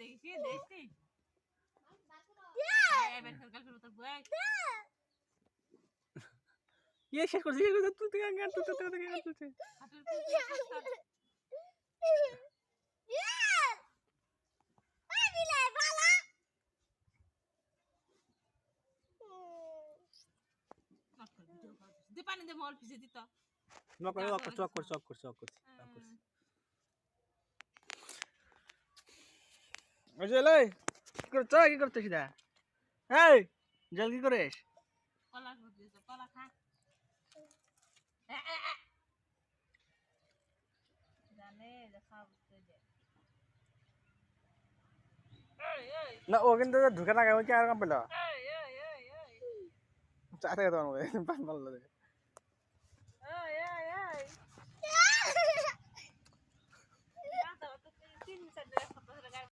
দেখিস দেখিস এবার সরকার ফেরত বই ये शेष कर तू ते गान तू गान तुझे হাতের পুরো দে পানি দে মল পিছে দিত nok कर चक अजय কি করছিস দা এই জল কি করিস কলা করছিস কলা খা জানে দেখা বুঝতে দে না ও কিন্তু ঢুকে না কেমন কি আর কাম পেল এই চাতে তো পান ভালো লাগে